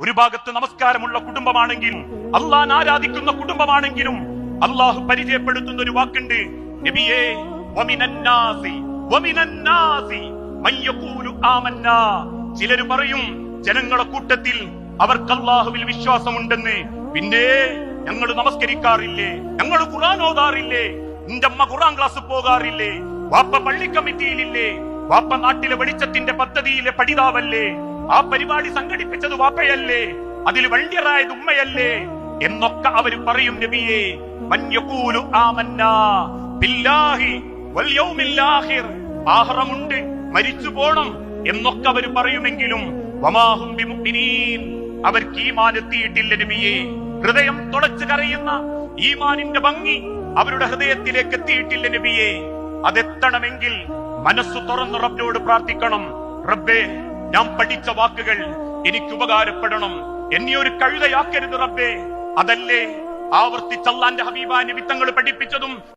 ഒരു ഭാഗത്ത് നമസ്കാരമുള്ള കുടുംബമാണെങ്കിലും അള്ളാഹ് ആരാധിക്കുന്ന കുടുംബമാണെങ്കിലും അള്ളാഹു പരിചയപ്പെടുത്തുന്ന ഒരു വാക്കുണ്ട്, നബിയേ ചിലര് പറയും ജനങ്ങളെ കൂട്ടത്തിൽ അവർക്ക് അള്ളാഹുവിൽ വിശ്വാസമുണ്ടെന്ന്, പിന്നെ ഞങ്ങൾ നമസ്കരിക്കാറില്ലേ, ഞങ്ങൾ ഖുർആൻ ഓതാറില്ലേ, നിന്റെ അമ്മ ഖുർആൻ ക്ലാസ് പോകാറില്ലേ, വാപ്പ പള്ളി കമ്മിറ്റിയിലില്ലേ, വാപ്പ നാട്ടിലെ വെളിച്ചത്തിന്റെ പദ്ധതിയിലെ പഠിതാവല്ലേ, ആ പരിപാടി സംഘടിപ്പിച്ചത് വാപ്പയല്ലേ, അതിൽ വള്ളിയറായത് ഉമ്മയല്ലേ എന്നൊക്കെ അവർ പറയും. നബിയേ മൻയഖൂലു ആമന്നാ ബില്ലാഹി വൽ യൗമിൽ ആഖിർ, ആഖിറമുണ്ട്, മരിച്ചു പോണം എന്നൊക്കെ അവർ പറയുമെങ്കിലും വമാഹും ബിമുഅ്മിനീൻ, അവർക്ക് ഈമാൻ എത്തിയിട്ടില്ല നബിയേ. ഹൃദയം തുളച്ചു കരയുന്ന ഈമാനിന്റെ ഭംഗി അവരുടെ ഹൃദയത്തിലേക്ക് എത്തിയിട്ടില്ല നബിയേ. അതെത്തണമെങ്കിൽ മനസ്സ് തുറന്ന് റബ്ബിനോട് പ്രാർത്ഥിക്കണം. റബ്ബേ, ഞാൻ പഠിച്ച വാക്കുകൾ എനിക്ക് ഉപകാരപ്പെടണം, എന്നെ ഒരു കഴുതയാക്കരുത് റബ്ബേ. അതല്ലേ ആവർത്തിച്ച് അല്ലാഹുവിന്റെ ഹബീബായ നബി തങ്ങൾ പഠിപ്പിച്ചതും